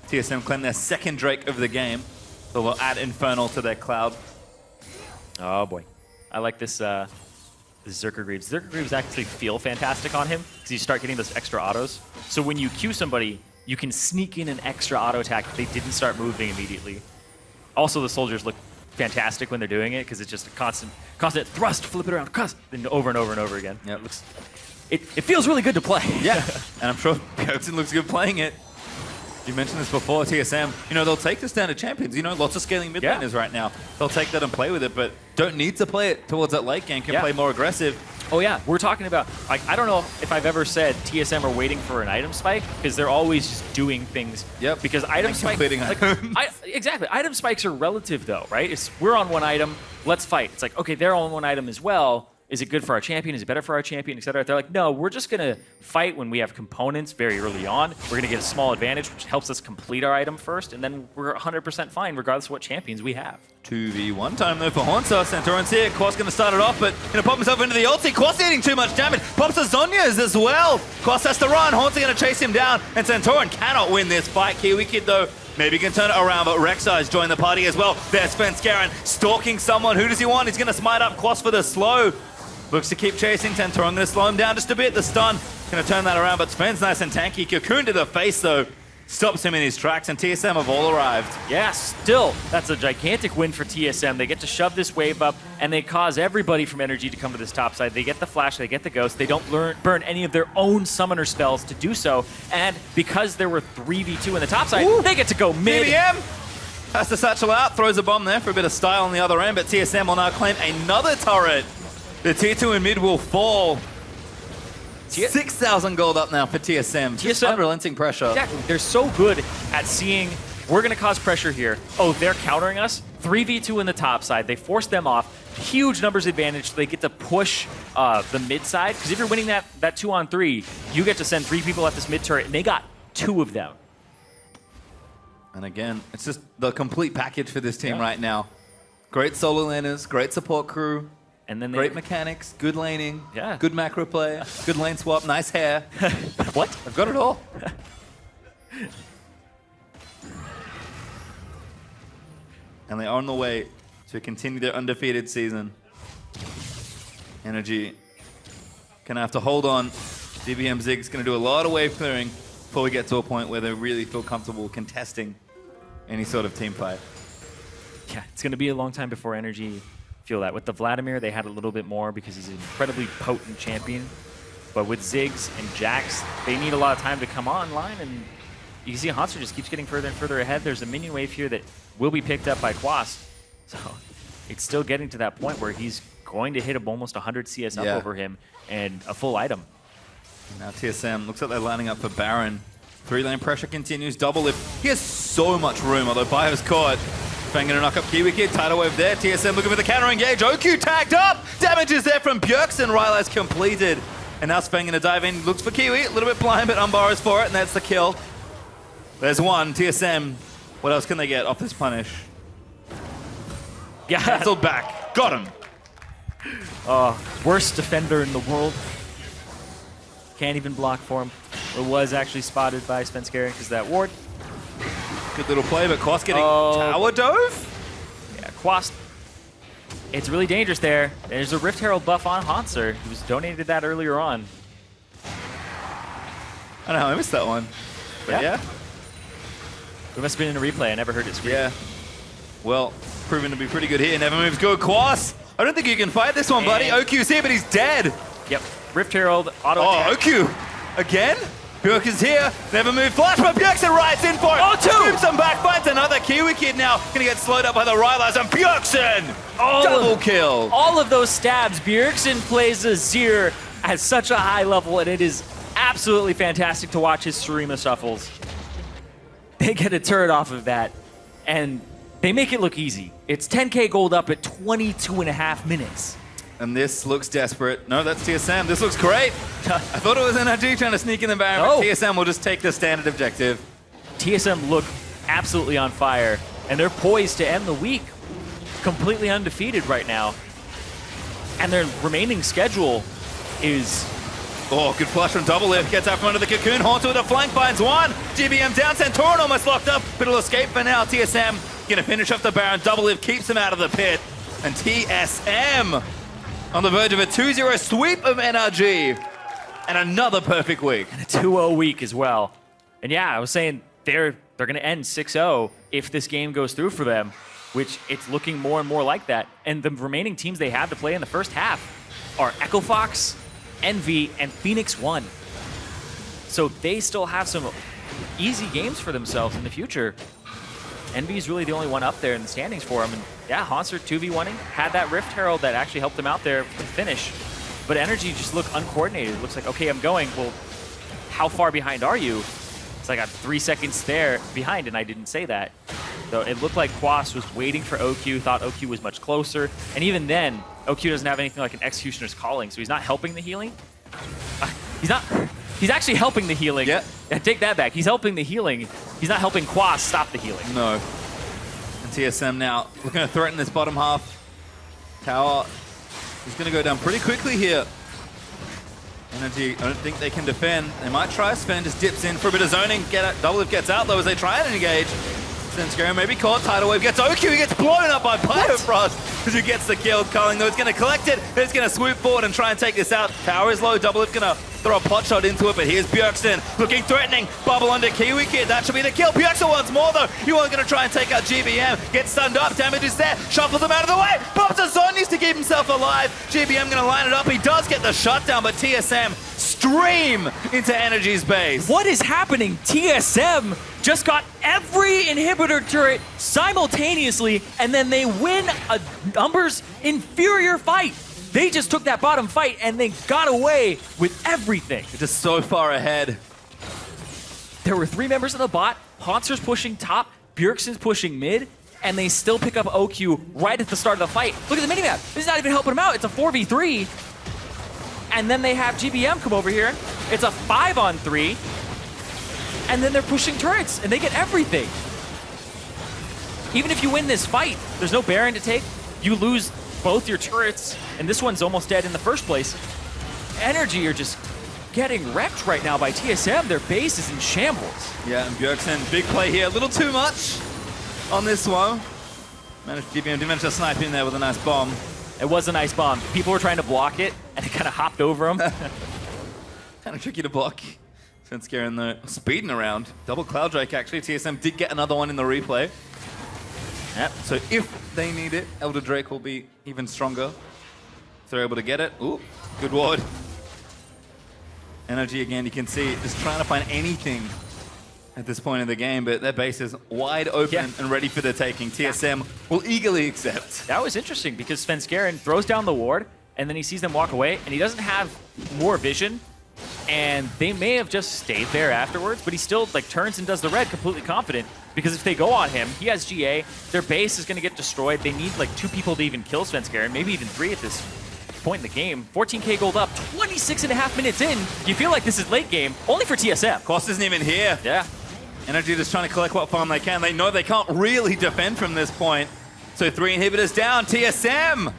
TSM claim their second Drake of the game. So they'll add Infernal to their cloud. Oh boy. I like this Zerker Greaves. Zerker Greaves actually feel fantastic on him because you start getting those extra autos. So when you Q somebody, you can sneak in an extra auto attack if they didn't start moving immediately. Also, the soldiers look fantastic when they're doing it because it's just a constant thrust, flip it around, and over and over and over again. Yep. It feels really good to play. Yeah, and I'm sure Bjergsen looks good playing it. You mentioned this before, TSM. You know, they'll take the standard champions. You know, lots of scaling mid laners right now. They'll take that and play with it, but don't need to play it towards that late game. Can play more aggressive. Oh yeah, we're talking about, like, I don't know if I've ever said TSM are waiting for an item spike, because they're always just doing things. Yep. Because item spikes, exactly. Item spikes are relative though, right? It's, we're on one item, let's fight. It's like, okay, they're on one item as well. Is it good for our champion? Is it better for our champion, et cetera? They're like, no, we're just going to fight when we have components very early on. We're going to get a small advantage, which helps us complete our item first, and then we're 100% fine regardless of what champions we have. 2v1 time though for Haunter. Santorin's here. Quas going to start it off, but going to pop himself into the ulti. Quas eating too much damage. Pops the Zhonya's as well. Quas has to run. Haunter going to chase him down, and Santorin cannot win this fight. Kiwi Kid though, maybe he can turn it around, but Rek'Sai has joined the party as well. There's FLICKR stalking someone. Who does he want? He's going to smite up Quas for the slow. Looks to keep chasing Santorin. Going to slow him down just a bit. The stun. Going to turn that around, but Sven's nice and tanky. Cocoon to the face, though. Stops him in his tracks, and TSM have all arrived. Yeah, still, that's a gigantic win for TSM. They get to shove this wave up, and they cause everybody from NRG to come to this top side. They get the flash, they get the ghost. They don't burn any of their own summoner spells to do so. And because there were 3v2 in the top side, they get to go mid. TBM has to satchel out. Throws a bomb there for a bit of style on the other end, but TSM will now claim another turret. The tier 2 in mid will fall. 6,000 gold up now for TSM. Just unrelenting pressure. Exactly. They're so good at seeing, we're going to cause pressure here. Oh, they're countering us. 3v2 in the top side. They force them off. Huge numbers advantage. So they get to push the mid side. Because if you're winning that 2-on-3, you get to send 3 people at this mid turret, and they got 2 of them. And again, it's just the complete package for this team right now. Great solo laners, great support crew, And then great mechanics, good laning, Yeah. good macro play, good lane swap, nice hair. What? I've got it all. And they are on the way to continue their undefeated season. NRG gonna have to hold on. GBM Zig's gonna do a lot of wave clearing before we get to a point where they really feel comfortable contesting any sort of team fight. Yeah, it's going to be a long time before NRG feel that. With the Vladimir, they had a little bit more because he's an incredibly potent champion. But with Ziggs and Jax, they need a lot of time to come online, and you can see Hanser just keeps getting further and further ahead. There's a minion wave here that will be picked up by Quast. So it's still getting to that point where he's going to hit almost 100 CS up over him and a full item. Now TSM looks like they're lining up for Baron. 3-lane pressure continues, double lift. He has so much room, although Bio's caught. Fang gonna knock up Kiwi Kid, tidal wave there. TSM looking for the counter engage. OQ tagged up! Damage is there from Bjergsen. Rylai's completed. And now Fang gonna dive in, looks for Kiwi. A little bit blind, but Umbar is for it, and that's the kill. There's one. TSM, what else can they get off this punish? Yeah. Cancelled back. Got him. Worst defender in the world. Can't even block for him. Or was actually spotted by Svenskeren because that ward. Good little play, but Quast getting tower dove? Yeah, Quast. It's really dangerous there. There's a Rift Herald buff on Hanser. He was donated that earlier on. I don't know how I missed that one. But yeah. It must have been in a replay. I never heard it scream. Yeah. Well, proven to be pretty good here. Never moves good. Quast. I don't think you can fight this one, buddy. OQ's here, but he's dead. Yep. Rift Herald, auto attack. OQ. Again? Bjerg is here. Never move. Flash, but Bjergsen rides in for it. Oh, two. Scoops him back. Finds another Kiwi Kid now. Gonna get slowed up by the Rylai's, and Bjergsen. Double kill. All of those stabs. Bjergsen plays Azir at such a high level, and it is absolutely fantastic to watch his Shurima shuffles. They get a turret off of that, and they make it look easy. It's 10k gold up at 22.5 minutes. And this looks desperate. No, that's TSM. This looks great. I thought it was NRG trying to sneak in the Baron, but TSM will just take the standard objective. TSM look absolutely on fire, and they're poised to end the week completely undefeated right now. And their remaining schedule is... Oh, good flush from Double Lift. Gets out from under the cocoon. Haunter with a flank, finds one. GBM down. Centauran almost locked up, but he'll escape for now. TSM gonna finish off the Baron. Double Lift keeps him out of the pit. And TSM on the verge of a 2-0 sweep of NRG. And another perfect week. And a 2-0 week as well. And yeah, I was saying they're gonna end 6-0 if this game goes through for them, which it's looking more and more like that. And the remaining teams they have to play in the first half are Echo Fox, Envy, and Phoenix 1. So they still have some easy games for themselves in the future. Envy is really the only one up there in the standings for him. And yeah, Hanser 2v1ing, had that Rift Herald that actually helped him out there for the finish. But NRG just look uncoordinated. It looks like, okay, I'm going. Well, how far behind are you? It's like I'm 3 seconds there behind, and I didn't say that. So it looked like Quast was waiting for OQ, thought OQ was much closer. And even then, OQ doesn't have anything like an Executioner's Calling, so he's not helping the healing. He's actually helping the healing. Yeah. Take that back. He's helping the healing. He's not helping Quast stop the healing. No. And TSM now looking to threaten this bottom half. Tower is going to go down pretty quickly here. NRG, I don't think they can defend. They might try. Sven just dips in for a bit of zoning. Double Lift gets out though as they try and engage. Svenskeren may be caught. Tidal Wave gets OQ. He gets blown up by Biofrost as he gets the kill. Culling though is going to collect it. He's going to swoop forward and try and take this out. Tower is low. Double Lift going to throw a pot shot into it, but here's Bjergsen looking threatening. Bubble under Kiwi Kid. That should be the kill. Bjergsen once more though. You are going to try and take out GBM. Gets stunned up. Damage is there. Shuffles him out of the way. Pops a Zonyas to keep himself alive. GBM going to line it up. He does get the shutdown, but TSM stream into NRG's base. What is happening? TSM just got every inhibitor turret simultaneously, and then they win a numbers inferior fight. They just took that bottom fight and they got away with everything. They're just so far ahead. There were 3 members of the bot. Hanser's pushing top, Bjergsen's pushing mid, and they still pick up OQ right at the start of the fight. Look at the minimap. This is not even helping them out. It's a 4v3. And then they have GBM come over here. It's a 5-on-3. And then they're pushing turrets, and they get everything. Even if you win this fight, there's no Baron to take. you lose both your turrets, and this one's almost dead in the first place. NRG are just getting wrecked right now by TSM. Their base is in shambles. Yeah, and Bjergsen, big play here. A little too much on this one. GBM did manage to snipe in there with a nice bomb. It was a nice bomb. People were trying to block it, and it kind of hopped over them. Kind of tricky to block. FLICKR in the speeding around. Double Cloud Drake, actually. TSM did get another one in the replay. Yep. So if they need it, Elder Drake will be even stronger. If they're able to get it. Ooh, good ward. NRG again, you can see, just trying to find anything at this point in the game, but their base is wide open and ready for the taking. TSM will eagerly accept. That was interesting because FLICKR throws down the ward, and then he sees them walk away, and he doesn't have more vision, and they may have just stayed there afterwards, but he still like turns and does the red completely confident, because if they go on him, he has GA, their base is going to get destroyed. They need like 2 people to even kill FLICKR, and maybe even 3 at this point in the game. 14k gold up, 26.5 minutes in. You feel like this is late game, only for TSM. Cost isn't even here. Yeah. NRG just trying to collect what farm they can. They know they can't really defend from this point. So 3 inhibitors down. TSM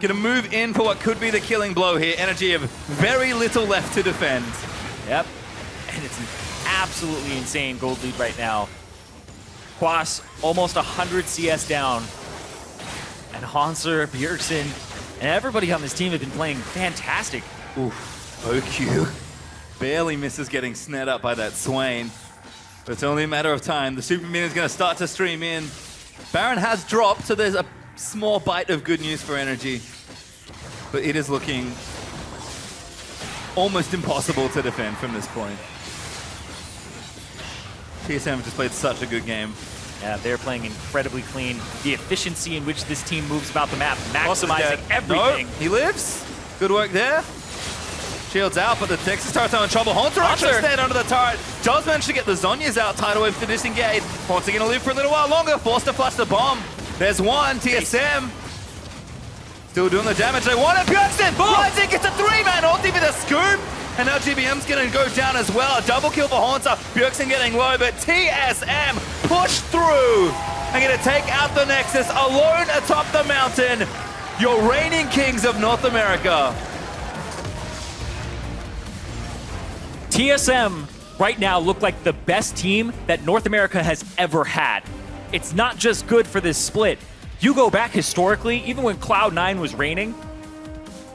gonna move in for what could be the killing blow here. NRG have very little left to defend. Yep. And it's an absolutely insane gold lead right now. Quas almost 100 CS down. And Hanser, Bjergsen, and everybody on this team have been playing fantastic. Oof. OQ barely misses getting snared up by that Swain. But it's only a matter of time. The Super Minion's going to start to stream in. Baron has dropped, so there's a small bite of good news for NRG. But it is looking almost impossible to defend from this point. TSM just played such a good game. Yeah, they're playing incredibly clean. The efficiency in which this team moves about the map, maximizing everything. No, he lives. Good work there. Shields out, but the Texas turret's in trouble. Haunter actually stayed under the turret. Does manage to get the Zhonya's out. Tidal Wave to disengage. Haunter gonna live for a little while longer. Forced to flush the bomb. There's one. TSM still doing the damage they want. And Bjergsen rising, gets a 3-man ulti with a scoop. And now GBM's gonna go down as well. A double kill for Haunter. Bjergsen getting low, but TSM pushed through and gonna take out the Nexus alone atop the mountain. Your reigning kings of North America. TSM right now look like the best team that North America has ever had. It's not just good for this split. You go back historically, even when Cloud9 was reigning,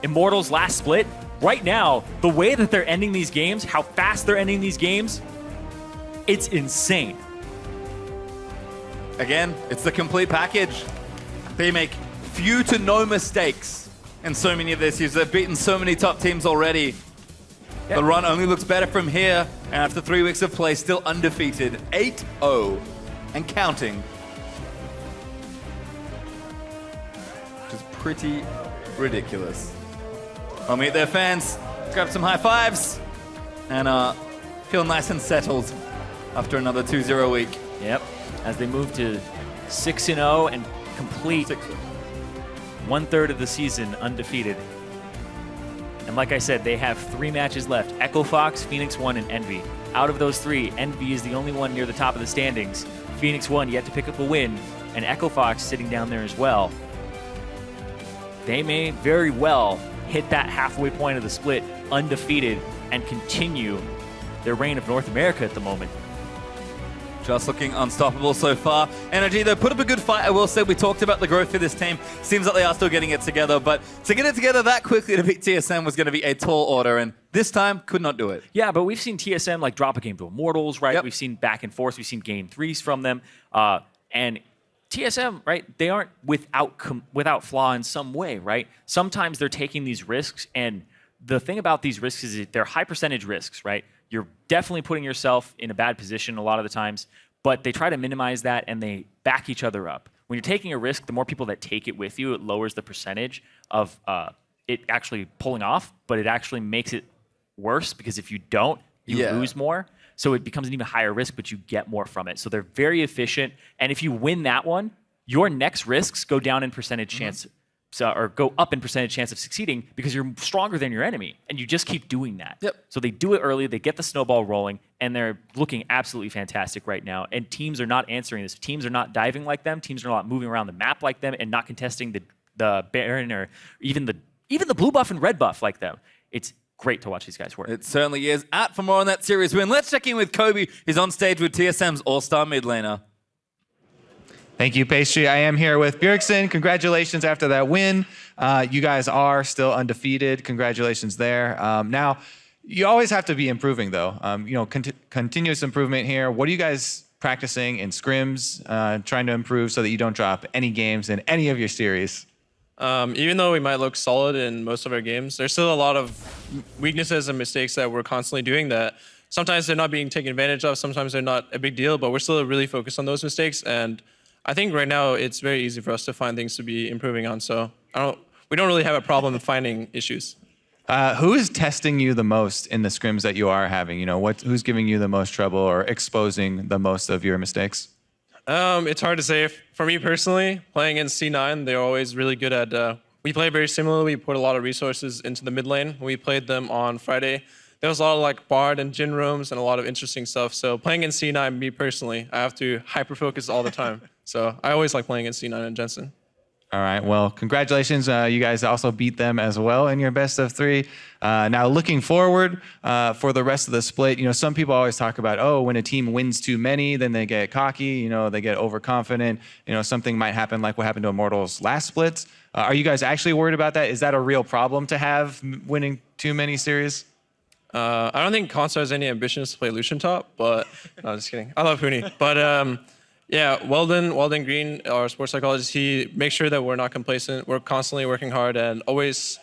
Immortals last split, right now, the way that they're ending these games, how fast they're ending these games, it's insane. Again, it's the complete package. They make few to no mistakes in so many of their series. They've beaten so many top teams already. Yep. The run only looks better from here, and after 3 weeks of play, still undefeated. 8-0 and counting. Which is pretty ridiculous. I'll meet their fans, grab some high fives, and feel nice and settled after another 2-0 week. Yep, as they move to 6-0 and complete 1/3 of the season undefeated. And like I said, they have 3 matches left. Echo Fox, Phoenix 1, and Envy. Out of those 3, Envy is the only one near the top of the standings. Phoenix 1 yet to pick up a win, and Echo Fox sitting down there as well. They may very well hit that halfway point of the split undefeated and continue their reign of North America at the moment. Just looking unstoppable so far. NRG, though, put up a good fight. I will say we talked about the growth for this team. Seems like they are still getting it together, but to get it together that quickly to beat TSM was going to be a tall order, and this time could not do it. Yeah, but we've seen TSM like drop a game to Immortals, right? Yep. We've seen back and forth. We've seen game 3s from them. And TSM, right, they aren't without flaw in some way, right? Sometimes they're taking these risks, and the thing about these risks is that they're high percentage risks, right? You're definitely putting yourself in a bad position a lot of the times, but they try to minimize that and they back each other up. When you're taking a risk, the more people that take it with you, it lowers the percentage of it actually pulling off, but it actually makes it worse because if you don't, you lose more. So it becomes an even higher risk, but you get more from it. So they're very efficient. And if you win that one, your next risks go down in percentage chance or go up in percentage chance of succeeding because you're stronger than your enemy, and you just keep doing that. Yep. So they do it early, they get the snowball rolling, and they're looking absolutely fantastic right now. And teams are not answering this. Teams are not diving like them. Teams are not moving around the map like them, and not contesting the Baron or even the blue buff and red buff like them. It's great to watch these guys work. It certainly is. Out for more on that series win. Let's check in with Kobe. He's on stage with TSM's All-Star mid laner. Thank you, Pastry. I am here with Bjergsen. Congratulations after that win. You guys are still undefeated. Congratulations there. Now, you always have to be improving, though. Continuous improvement here. What are you guys practicing in scrims, trying to improve so that you don't drop any games in any of your series? Even though we might look solid in most of our games, there's still a lot of weaknesses and mistakes that we're constantly doing that sometimes they're not being taken advantage of, sometimes they're not a big deal, but we're still really focused on those mistakes. And I think right now it's very easy for us to find things to be improving on. So we don't really have a problem finding issues. Who is testing you the most in the scrims that you are having? Who's giving you the most trouble or exposing the most of your mistakes? It's hard to say. For me personally, playing in C9, they're always really good at. We play very similarly. We put a lot of resources into the mid lane. When we played them on Friday, there was a lot of like Bard and Jhin rooms and a lot of interesting stuff. So playing in C9, me personally, I have to hyper focus all the time. So I always like playing in C9 and Jensen. All right. Well, congratulations. You guys also beat them as well in your best of 3. Now, looking forward for the rest of the split, some people always talk about, when a team wins too many, then they get cocky, they get overconfident. Something might happen like what happened to Immortals last splits. Are you guys actually worried about that? Is that a real problem to have winning too many series? I don't think Consta has any ambitions to play Lucian top, but no, just kidding. I love Huni. But yeah, Weldon Green, our sports psychologist, he makes sure that we're not complacent. We're constantly working hard and always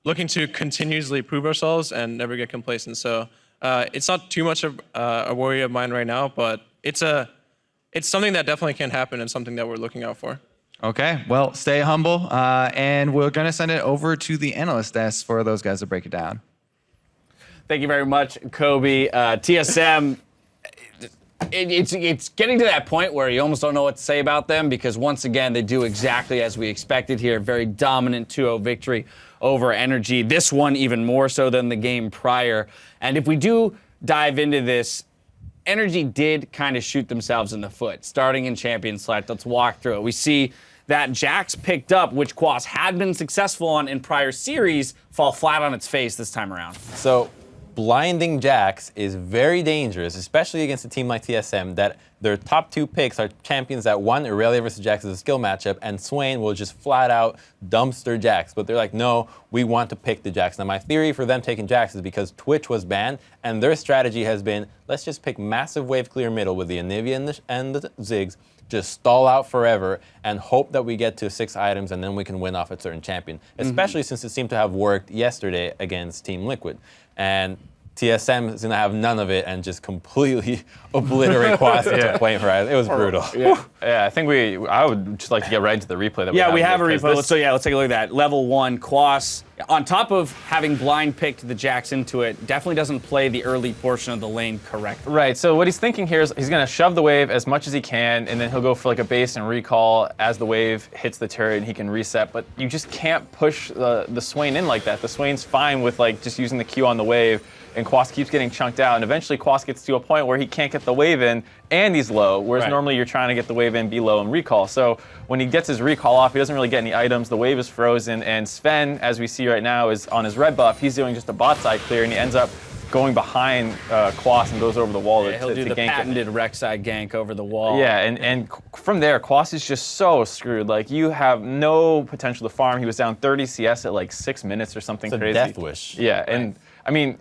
looking to continuously prove ourselves and never get complacent. So it's not too much of a worry of mine right now, but it's something that definitely can happen and something that we're looking out for. Okay, well, stay humble, and we're going to send it over to the analyst desk for those guys to break it down. Thank you very much, Kobe. TSM, it's getting to that point where you almost don't know what to say about them because, once again, they do exactly as we expected here. Very dominant 2-0 victory over NRG. This one even more so than the game prior. And if we do dive into this, NRG did kind of shoot themselves in the foot. Starting in Champion Select, let's walk through it. We see that Jax picked up, which Quas had been successful on in prior series, fall flat on its face this time around. So blinding Jax is very dangerous, especially against a team like TSM, that their top 2 picks are champions that won Irelia versus Jax as a skill matchup, and Swain will just flat out dumpster Jax. But they're like, no, we want to pick the Jax. Now, my theory for them taking Jax is because Twitch was banned, and their strategy has been, let's just pick massive wave clear middle with the Anivia and the Ziggs, just stall out forever and hope that we get to 6 items and then we can win off a certain champion, especially since it seemed to have worked yesterday against Team Liquid. And TSM is going to have none of it and just completely obliterate Quas into Flame Horizon. It was brutal. Yeah, I think I would just like to get right into the replay that we have. Yeah, we have a replay. Let's take a look at that. Level 1, Quas, on top of having blind picked the Jax into it, definitely doesn't play the early portion of the lane correctly. Right, so what he's thinking here is he's going to shove the wave as much as he can, and then he'll go for like a base and recall as the wave hits the turret and he can reset, but you just can't push the Swain in like that. The Swain's fine with like just using the Q on the wave, and Quas keeps getting chunked out, and eventually Quas gets to a point where he can't get the wave in, and he's low, whereas normally you're trying to get the wave in, be low, and recall. So when he gets his recall off, he doesn't really get any items, the wave is frozen, and Sven, as we see right now, is on his red buff. He's doing just a bot side clear, and he ends up going behind Quas and goes over the wall to He'll do the gank patented rec side gank over the wall. Yeah, and from there, Quas is just so screwed. Like, you have no potential to farm. He was down 30 CS at like 6 minutes or something It's crazy. a death wish. Yeah, and I mean,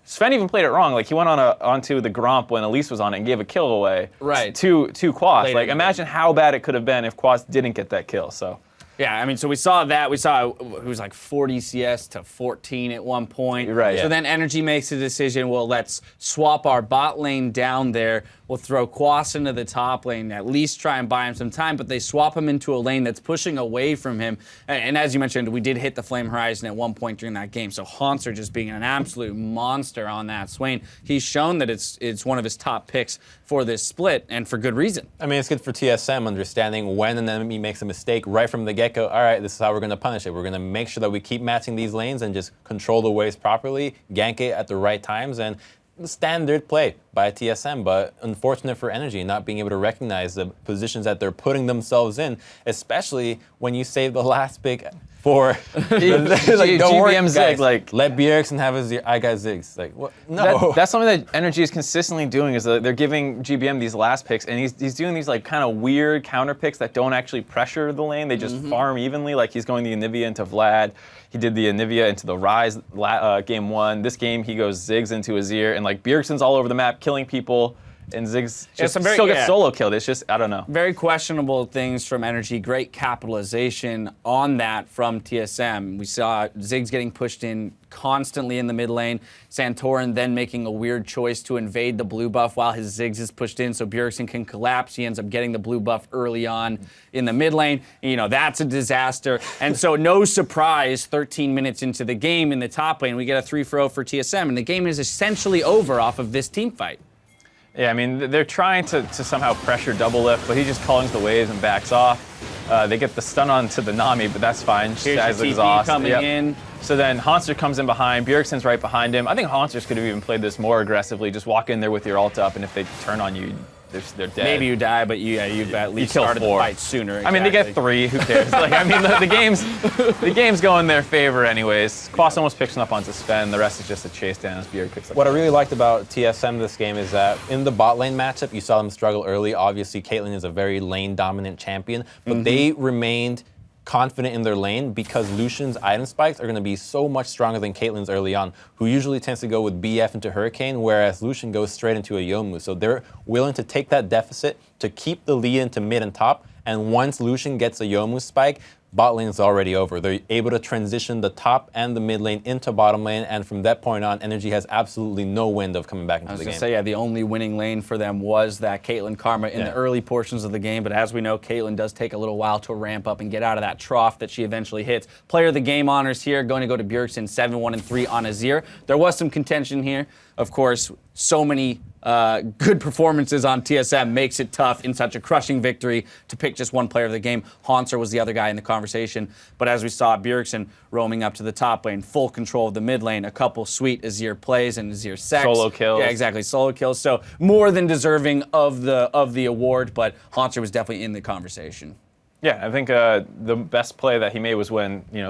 Sven even played it wrong. Like, he went onto the Gromp when Elise was on it and gave a kill away. Right. To Quas. Later Like, imagine how bad it could have been if Quas didn't get that kill. So. Yeah, I mean, so we saw that. We saw it was like 40 CS to 14 at one point. Right. So then NRG makes a decision, well, let's swap our bot lane down there. Well, will throw Quas into the top lane, at least try and buy him some time, but they swap him into a lane that's pushing away from him. And as you mentioned, we did hit the Flame Horizon at one point during that game, so Haunter just being an absolute monster on that Swain. He's shown that it's one of his top picks for this split, and for good reason. I mean, it's good for TSM understanding when an enemy makes a mistake right from the get-go. All right, this is how we're going to punish it. We're going to make sure that we keep matching these lanes and just control the waves properly, gank it at the right times, and standard play by TSM, but unfortunate for NRG not being able to recognize the positions that they're putting themselves in, especially when you save the last pick for don't worry, GBM Zig, like let Bjergsen have his I got Ziggs. Like what? No. that's something that NRG is consistently doing, is that they're giving GBM these last picks, and he's doing these like kind of weird counter picks that don't actually pressure the lane. They just farm evenly. Like he's going the Anivia into Vlad. He did the Anivia into the Ryze game 1. This game he goes Ziggs into Azir, and like Bjergsen's all over the map killing people. And Ziggs just still gets solo killed. It's just, I don't know. Very questionable things from NRG. Great capitalization on that from TSM. We saw Ziggs getting pushed in constantly in the mid lane. Santorin then making a weird choice to invade the blue buff while his Ziggs is pushed in so Bjergsen can collapse. He ends up getting the blue buff early on in the mid lane. You know, that's a disaster. And so no surprise, 13 minutes into the game in the top lane, we get a 3-0 for TSM. And the game is essentially over off of this team fight. Yeah, I mean, they're trying to somehow pressure double lift, but he just callings the waves and backs off. They get the stun onto the Nami, but that's fine. Here's the TP coming in. So then Haunter comes in behind. Bjergsen's right behind him. I think Haunter's could have even played this more aggressively. Just walk in there with your ult up, and if they turn on you, they're dead. Maybe you die, but you've at least started the fight sooner. Exactly. I mean, they get 3. Who cares? Like, I mean, the game's going in their favor anyways. Quas almost picks him up onto Sven. The rest is just a chase down as Bjerg picks up. What I really liked about TSM this game is that in the bot lane matchup, you saw them struggle early. Obviously, Caitlyn is a very lane-dominant champion, but they remained confident in their lane because Lucian's item spikes are going to be so much stronger than Caitlyn's early on, who usually tends to go with BF into Hurricane, whereas Lucian goes straight into a Yomu. So they're willing to take that deficit to keep the lead into mid and top, and once Lucian gets a Yomu spike, bot lane is already over. They're able to transition the top and the mid lane into bottom lane, and from that point on, NRG has absolutely no wind of coming back into the game. Yeah, the only winning lane for them was that Caitlyn Karma in the early portions of the game, but as we know, Caitlyn does take a little while to ramp up and get out of that trough that she eventually hits. Player of the game honors here, going to go to Bjergsen, 7-1-3 on Azir. There was some contention here. Of course, so many good performances on TSM makes it tough in such a crushing victory to pick just one player of the game. Haunter was the other guy in the conversation, but as we saw, Bjergsen roaming up to the top lane, full control of the mid lane, a couple sweet Azir plays and Azir sex. Solo kills. Yeah, exactly, solo kills. So more than deserving of the award, but Haunter was definitely in the conversation. Yeah, I think the best play that he made was when, you know,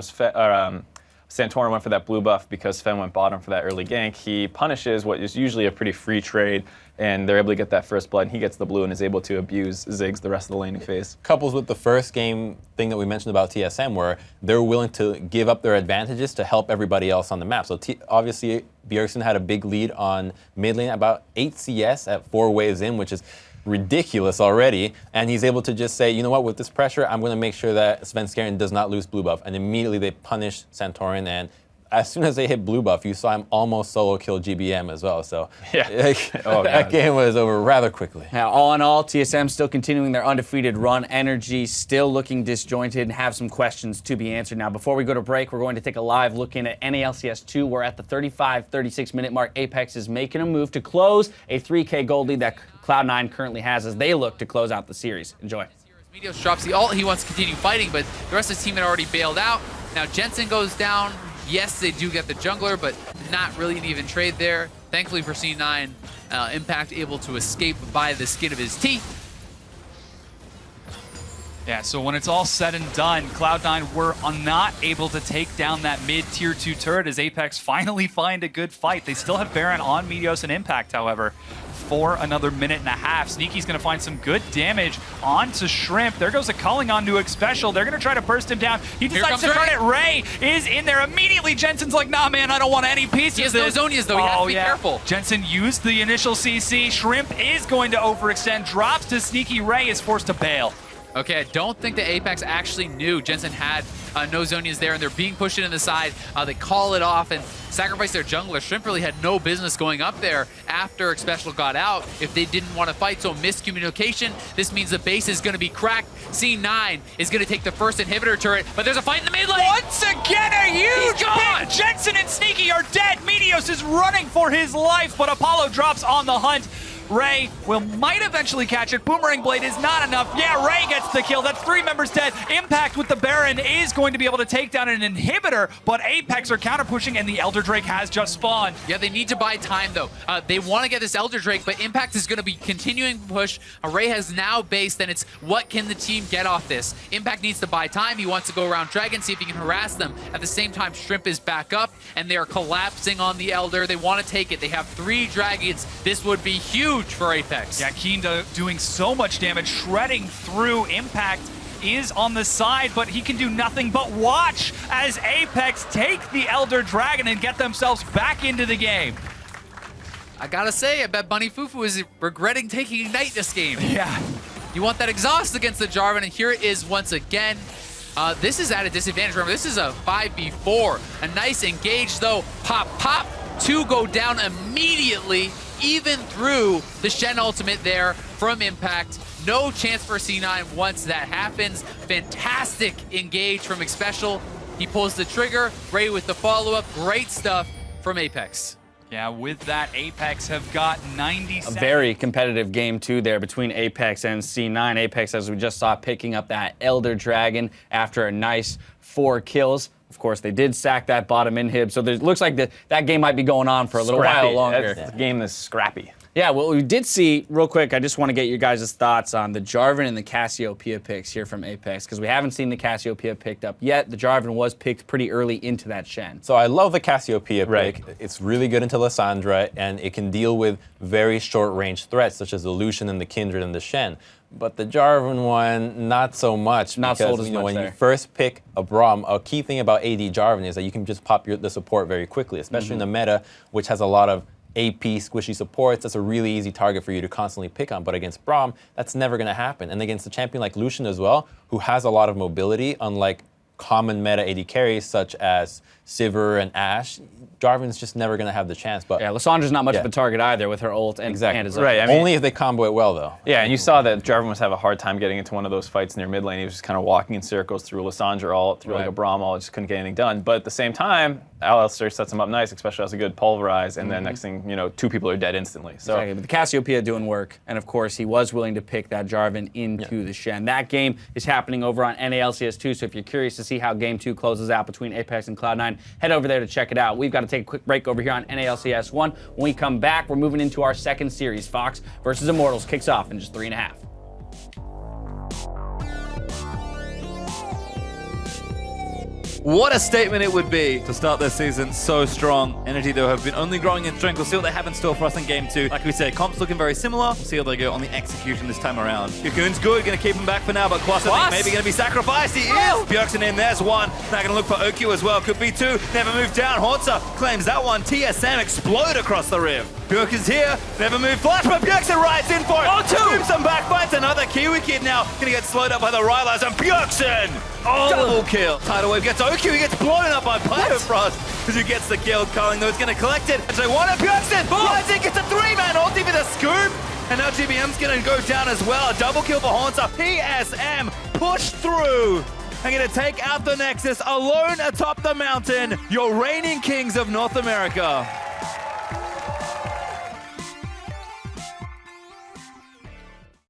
Santorin went for that blue buff because Sven went bottom for that early gank. He punishes what is usually a pretty free trade, and they're able to get that first blood, and he gets the blue and is able to abuse Ziggs the rest of the laning phase. Couples with the first game thing that we mentioned about TSM, where they're willing to give up their advantages to help everybody else on the map. So obviously, Bjergsen had a big lead on mid lane, about 8 CS at 4 waves in, which is ridiculous already, and he's able to just say, you know what, with this pressure, I'm going to make sure that Svenskeren does not lose blue buff, and immediately they punish Santorin, and as soon as they hit blue buff, you saw him almost solo kill GBM as well, so that game was over rather quickly. Now, all in all, TSM still continuing their undefeated run. NRG still looking disjointed and have some questions to be answered. Now, before we go to break, we're going to take a live look in at NALCS2. We're at the 35-36 minute mark. Apex is making a move to close a 3K gold lead that Cloud9 currently has as they look to close out the series. Enjoy. Meteos drops the ult. He wants to continue fighting, but the rest of his team had already bailed out. Now Jensen goes down. Yes, they do get the jungler, but not really an even trade there. Thankfully for C9, Impact able to escape by the skin of his teeth. Yeah, so when it's all said and done, Cloud9 were not able to take down that mid-tier 2 turret as Apex finally find a good fight. They still have Baron on Meteos and Impact, however, for another minute and a half. Sneaky's going to find some good damage onto Shrimp. There goes a calling on Nuke Special. They're going to try to burst him down. He decides to turn it. Ray is in there immediately. Jensen's like, nah, man, I don't want any piece of this. He has no Zonias, though. He has to be careful. Jensen used the initial CC. Shrimp is going to overextend. Drops to Sneaky. Ray is forced to bail. Okay, I don't think the Apex actually knew Jensen had no Zonia's there, and they're being pushed in the side. They call it off and sacrifice their jungler. Shrimp really had no business going up there after Xpecial got out if they didn't want to fight, so miscommunication. This means the base is going to be cracked. C9 is going to take the first inhibitor turret, but there's a fight in the mid lane. Once again, a huge hit. Jensen and Sneaky are dead. Meteos is running for his life, but Apollo drops on the hunt. Ray might eventually catch it. Boomerang Blade is not enough. Yeah, Ray gets the kill. That's 3 members dead. Impact with the Baron is going to be able to take down an inhibitor, but Apex are counter pushing and the Elder Drake has just spawned. Yeah, they need to buy time though. They want to get this Elder Drake, but Impact is going to be continuing to push. Ray has now based, and it's what can the team get off this? Impact needs to buy time. He wants to go around Dragon, see if he can harass them. At the same time, Shrimp is back up, and they are collapsing on the Elder. They want to take it. They have 3 Dragons. This would be huge for Apex. Yeah, Keen doing so much damage, shredding through. Impact is on the side, but he can do nothing but watch as Apex take the Elder Dragon and get themselves back into the game. I gotta say, I bet Bunny Fufu is regretting taking Ignite this game. Yeah. You want that exhaust against the Jarvan, and here it is once again. This is at a disadvantage. Remember, this is a 5v4. A nice engage, though. Pop, pop. 2 go down immediately, even through the Shen ultimate there from Impact. No chance for C9 once that happens. Fantastic engage from Xpecial. He pulls the trigger. Ray with the follow-up. Great stuff from Apex. Yeah, with that, Apex have got 90 seconds. A very competitive game, too, there between Apex and C9. Apex, as we just saw, picking up that Elder Dragon after a nice 4 kills. Of course, they did sack that bottom inhib, so it looks like that game might be going on for a little while longer. That's a game that's scrappy. Yeah, well, we did see, real quick, I just want to get your guys' thoughts on the Jarvan and the Cassiopeia picks here from Apex, because we haven't seen the Cassiopeia picked up yet. The Jarvan was picked pretty early into that Shen. So I love the Cassiopeia pick. It's really good into Lissandra, and it can deal with very short-range threats, such as the Lucian and the Kindred and the Shen. But the Jarvan one, not so much. Not because, sold as much when there. you first pick a Braum, a key thing about AD Jarvan is that you can just pop the support very quickly, especially in the meta, which has a lot of AP squishy supports. That's a really easy target for you to constantly pick on. But against Braum, that's never going to happen. And against a champion like Lucian as well, who has a lot of mobility, unlike common meta AD carries such as Sivir and Ashe, Jarvan's just never going to have the chance. But yeah, Lissandra's not much of a target either with her ult and his right. I mean, only if they combo it well, though. Yeah, and you saw that Jarvan was having a hard time getting into one of those fights near mid lane. He was just kind of walking in circles through Lissandra ult, through like a Braum ult, just couldn't get anything done. But at the same time, Alistair sets him up nice, especially as a good pulverize, and then next thing you know, 2 people are dead instantly. So exactly. But the Cassiopeia doing work, and of course he was willing to pick that Jarvan into the Shen. That game is happening over on NALCS2, so if you're curious to see how Game 2 closes out between Apex and Cloud9, head over there to check it out. We've got to take a quick break over here on NALCS1. When we come back, we're moving into our second series. Fox versus Immortals kicks off in just 3.5. What a statement it would be to start this season so strong. NRG, though, have been only growing in strength. We'll see what they have in store for us in Game 2. Like we said, comps looking very similar. We'll see how they go on the execution this time around. Cocoon's good, going to keep him back for now, but Quas, I think, maybe going to be sacrificed. He is! Bjergsen in, there's 1. Now going to look for OQ as well. Could be 2. Never moved down. Hortzer claims that one. TSM explode across the rift. Bjerg is here. Never moved flash, but Bjergsen rides in for it. Oh, 2! Moves him back, finds another Kiwi kid now. Going to get slowed up by the Rylers, and Bjergsen! Double kill. Tidal Wave gets OQ. He gets blown up by Pyofrost because he gets the kill. Culling, though, is going to collect it. And so one of Bjergsen. Rising gets a 3-man ulti with a scoop. And now GBM's going to go down as well. A double kill for Haunter. TSM pushed through. And going to take out the Nexus alone atop the mountain. Your reigning kings of North America.